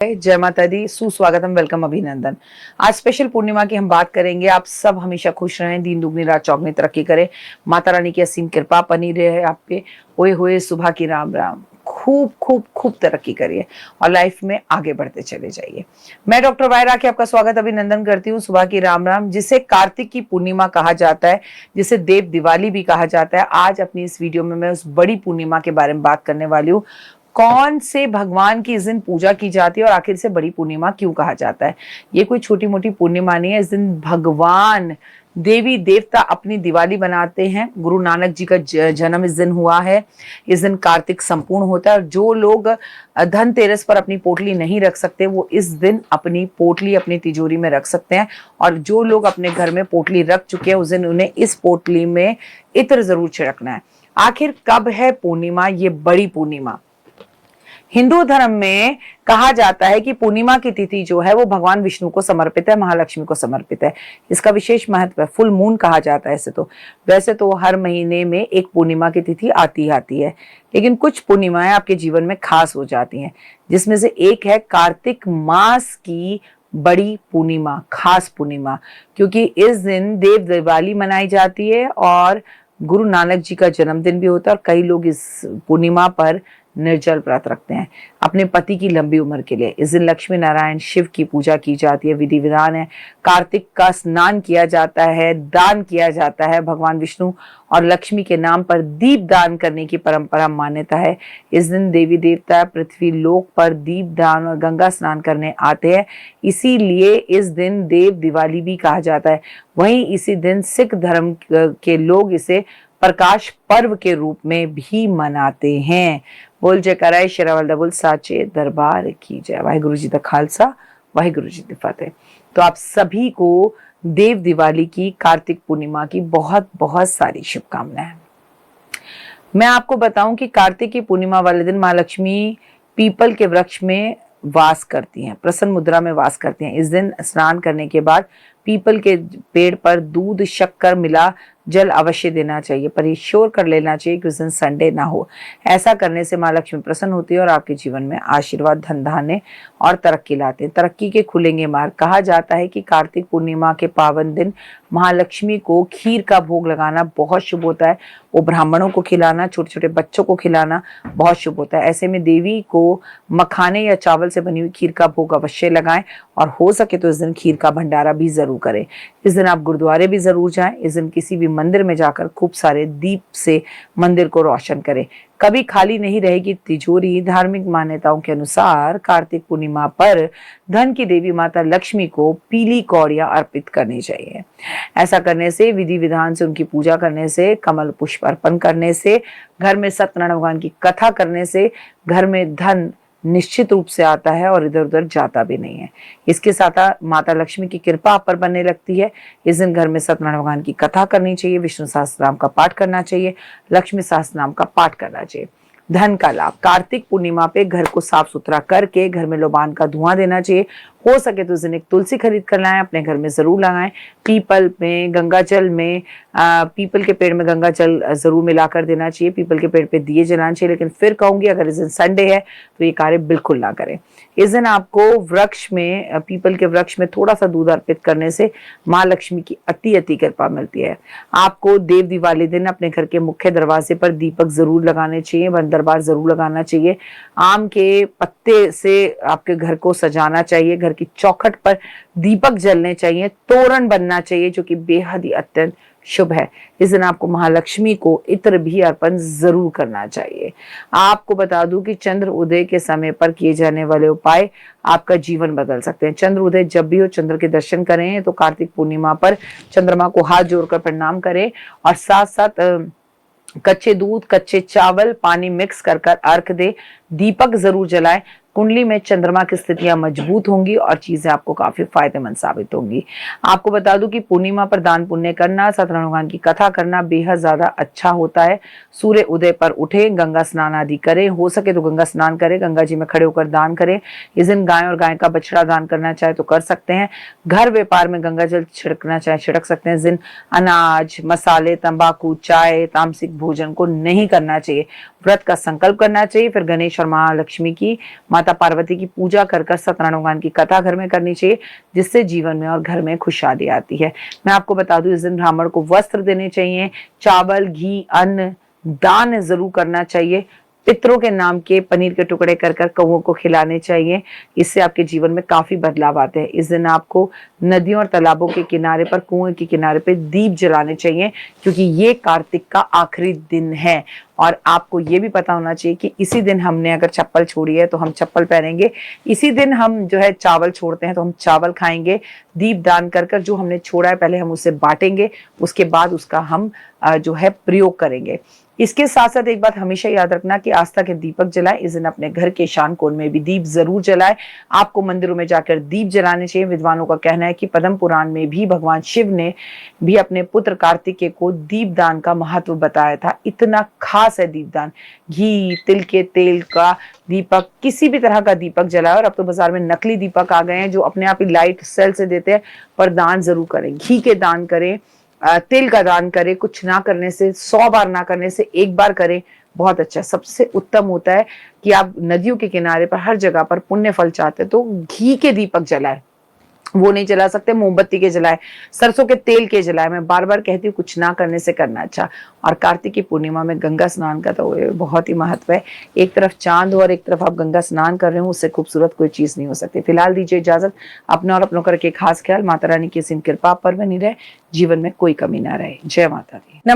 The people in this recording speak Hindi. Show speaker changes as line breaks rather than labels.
जय माता दी, सुस्वागतम, वेलकम, अभिनंदन। आज स्पेशल पूर्णिमा की हम बात करेंगे। आप सब हमेशा खुश रहें, दिन दुगनी रात चौगनी तरक्की करें, माता रानी की असीम कृपा बनी रहे आप पे। ओए होए सुबह की राम राम, खूब खूब खूब तरक्की करिए और लाइफ में आगे बढ़ते चले जाइए। मैं डॉक्टर वायरा की आपका स्वागत अभिनंदन करती हूँ। सुबह की राम राम, जिसे कार्तिक की पूर्णिमा कहा जाता है, जिसे देव दिवाली भी कहा जाता है। आज अपनी इस वीडियो में मैं उस बड़ी पूर्णिमा के बारे में बात करने वाली हूँ। कौन से भगवान की इस दिन पूजा की जाती है और आखिर से बड़ी पूर्णिमा क्यों कहा जाता है। ये कोई छोटी मोटी पूर्णिमा नहीं है। इस दिन भगवान देवी देवता अपनी दिवाली बनाते हैं। गुरु नानक जी का जन्म इस दिन हुआ है। इस दिन कार्तिक संपूर्ण होता है और जो लोग धनतेरस पर अपनी पोटली नहीं रख सकते वो इस दिन अपनी पोटली अपनी तिजोरी में रख सकते हैं। और जो लोग अपने घर में पोटली रख चुके हैं उस दिन उन्हें इस पोटली में इत्र जरूर छिड़कना है। आखिर कब है पूर्णिमा, ये बड़ी पूर्णिमा? हिंदू धर्म में कहा जाता है कि पूर्णिमा की तिथि जो है वो भगवान विष्णु को समर्पित है, महालक्ष्मी को समर्पित है। इसका विशेष महत्व है। फुल मून कहा जाता है ऐसे तो। वैसे तो हर महीने में एक पूर्णिमा की तिथि आती है, लेकिन कुछ पूर्णिमाएं आपके जीवन में खास हो जाती हैं, जिसमें से एक है कार्तिक मास की बड़ी पूर्णिमा, खास पूर्णिमा। क्योंकि इस दिन देव दिवाली मनाई जाती है और गुरु नानक जी का जन्मदिन भी होता है और कई लोग इस पूर्णिमा पर निर्जल व्रत रखते हैं अपने पति की लंबी उम्र के लिए। इस दिन लक्ष्मी नारायण शिव की पूजा की जाती है, विधि विधान है। कार्तिक का स्नान किया जाता है, दान किया जाता है। भगवान विष्णु और लक्ष्मी के नाम पर दीप दान करने की परंपरा मान्यता है। इस दिन देवी देवता पृथ्वी लोक पर दीप दान और गंगा स्नान करने आते हैं, इसीलिए इस दिन देव दिवाली भी कहा जाता है। वहीं इसी दिन सिख धर्म के लोग इसे प्रकाश पर्व के रूप में भी मनाते हैं। बोल जयकारा शेरावाल दा बोल साचे दरबार की जय। वाहिगुरु जी दा खालसा, वाहिगुरु जी दी फतेह। तो आप सभी को देव दिवाली की, कार्तिक पूर्णिमा की बहुत बहुत सारी शुभकामनाएं। मैं आपको बताऊं कि कार्तिक की पूर्णिमा वाले दिन मां लक्ष्मी पीपल के वृक्ष में वास करती हैं, प्रसन्न मुद्रा में वास करती हैं। इस दिन स्नान करने के बाद पीपल के पेड़ पर दूध शक्कर मिला जल अवश्य देना चाहिए, पर ये श्योर कर लेना चाहिए कि उस दिन संडे ना हो। ऐसा करने से मां लक्ष्मी प्रसन्न होती है और आपके जीवन में आशीर्वाद, धन धान्य और तरक्की लाते हैं। तरक्की के खुलेंगे मार्ग। कहा जाता है कि कार्तिक पूर्णिमा के पावन दिन महालक्ष्मी को खीर का भोग लगाना बहुत शुभ होता है। वो ब्राह्मणों को खिलाना, छोटे छोटे बच्चों को खिलाना बहुत शुभ होता है। ऐसे में देवी को मखाने या चावल से बनी हुई खीर का भोग अवश्य लगाएं और हो सके तो इस दिन खीर का भंडारा भी जरूर करें। इस दिन आप गुरुद्वारे भी जरूर जाएं। इस दिन किसी भी मंदिर में जाकर खूब सारे दीप से मंदिर को रोशन करें। कभी खाली नहीं रहेगी तिजोरी। धार्मिक मान्यताओं के अनुसार कार्तिक पूर्णिमा पर धन की देवी माता लक्ष्मी को पीली कौड़ियां अर्पित करनी चाहिए। ऐसा करने से, विधि विधान से उनकी पूजा करने से, कमल पुष्प अर्पण करने से, घर में सत्यनारायण भगवान की कथा करने से घर में धन निश्चित रूप से आता है और इधर उधर जाता भी नहीं है। इसके साथ माता लक्ष्मी की कृपा आप पर बनने लगती है। इस दिन घर में सत्यनारायण भगवान की कथा करनी चाहिए, विष्णु सहस्त्रनाम का पाठ करना चाहिए, लक्ष्मी सहस्त्रनाम का पाठ करना चाहिए। धन का लाभ। कार्तिक पूर्णिमा पे घर को साफ सुथरा करके घर में लोबान का धुआं देना चाहिए। हो सके तो उस दिन एक तुलसी खरीद कर लाएं, अपने घर में जरूर लगाएं। पीपल में, गंगा जल में, पीपल के पेड़ में गंगा जल जरूर मिलाकर देना चाहिए। पीपल के पेड़ पे दिए जलाना चाहिए। लेकिन फिर कहूंगी, अगर इस दिन संडे है तो ये कार्य बिल्कुल ना करें। इस दिन आपको वृक्ष में, पीपल के वृक्ष में थोड़ा सा दूध अर्पित करने से माँ लक्ष्मी की अति कृपा मिलती है। आपको देव दिवाली दिन अपने घर के मुख्य दरवाजे पर दीपक जरूर लगाने चाहिए, वन दरबार जरूर लगाना चाहिए। आम के पत्ते से आपके घर को सजाना चाहिए। घर की चौखट पर दीपक जलने चाहिए, तोरण बनना चाहिए, जो कि बेहद ही अत्यंत शुभ है। इस दिन आपको महालक्ष्मी को इत्र भी अर्पण जरूर करना चाहिए। आपको बता दूं कि चंद्र उदय के समय पर किए जाने वाले उपाय आपका जीवन बदल सकते हैं। चंद्र उदय जब भी हो, चंद्र के दर्शन करें तो कार्तिक पूर्णिमा पर चंद्रमा को हाथ जोड़कर प्रणाम करें और साथ साथ कच्चे दूध, कच्चे चावल, पानी मिक्स कर अर्घ दे। दीपक जरूर जलाएं। कुंडली में चंद्रमा की स्थितियां मजबूत होंगी और चीजें आपको काफी फायदेमंद साबित होंगी। आपको बता दूं कि पूर्णिमा पर दान पुण्य करना, सत्यनारायण भगवान की कथा करना बेहद ज्यादा अच्छा होता है। सूर्य उदय पर उठें, गंगा स्नान आदि करें। हो सके तो गंगा स्नान करें, गंगा जी में खड़े होकर दान करें। इस दिन गाय और गाय का बछड़ा दान करना चाहे तो कर सकते हैं। घर व्यापार में गंगा जल छिड़कना चाहे छिड़क सकते हैं। इस दिन अनाज, मसाले, तंबाकू, चाय, तामसिक भोजन को नहीं करना चाहिए। व्रत का संकल्प करना चाहिए। फिर गणेश और माँ माता पार्वती की पूजा कर कर सत्यनारायण भगवान की कथा घर में करनी चाहिए, जिससे जीवन में और घर में खुशहाली आती है। मैं आपको बता दूं, इस दिन ब्राह्मण को वस्त्र देने चाहिए, चावल, घी, अन्न दान जरूर करना चाहिए। पितरों के नाम के पनीर के टुकड़े कर कर कौओं को खिलाने चाहिए। इससे आपके जीवन में काफी बदलाव आते हैं। इस दिन आपको नदियों और तालाबों के किनारे पर, कुएं के किनारे पे दीप जलाने चाहिए, क्योंकि ये कार्तिक का आखिरी दिन है। और आपको ये भी पता होना चाहिए कि इसी दिन हमने अगर चप्पल छोड़ी है तो हम चप्पल पहनेंगे, इसी दिन हम जो है चावल छोड़ते हैं तो हम चावल खाएंगे। दीप दान कर कर जो हमने छोड़ा है पहले हम उसे बांटेंगे, उसके बाद उसका हम जो है प्रयोग करेंगे। इसके साथ साथ एक बात हमेशा याद रखना कि आस्था के दीपक जलाएं। इस दिन अपने घर के ईशान कोण में भी दीप जरूर जलाएं। आपको मंदिरों में जाकर दीप जलाने चाहिए। विद्वानों का कहना है कि पद्म पुराण में भी भगवान शिव ने भी अपने पुत्र कार्तिकेय को दीपदान का महत्व बताया था। इतना खास है दीपदान। घी, तिल के तेल का दीपक, किसी भी तरह का दीपक जलाए। और अब तो बाजार में नकली दीपक आ गए हैं जो अपने आप ही लाइट सेल से देते हैं, पर दान जरूर करें। घी के दान करें, तिल का दान करें। कुछ ना करने से, 100 बार ना करने से एक बार करें, बहुत अच्छा। सबसे उत्तम होता है कि आप नदियों के किनारे पर हर जगह पर पुण्य फल चाहते तो घी के दीपक जलाए, वो नहीं जला सकते, मोमबत्ती के जलाए, सरसों के तेल के जलाए। मैं बार बार कहती हूँ कुछ ना करने से करना अच्छा। और कार्तिक की पूर्णिमा में गंगा स्नान का तो बहुत ही महत्व है। एक तरफ चांद हो और एक तरफ आप गंगा स्नान कर रहे हो, उससे खूबसूरत कोई चीज नहीं हो सकती। फिलहाल दीजिए इजाजत। अपना और अपनों करके खास ख्याल। माता रानी की असीम कृपा पर बनी रहे, जीवन में कोई कमी ना रहे। जय माता दी।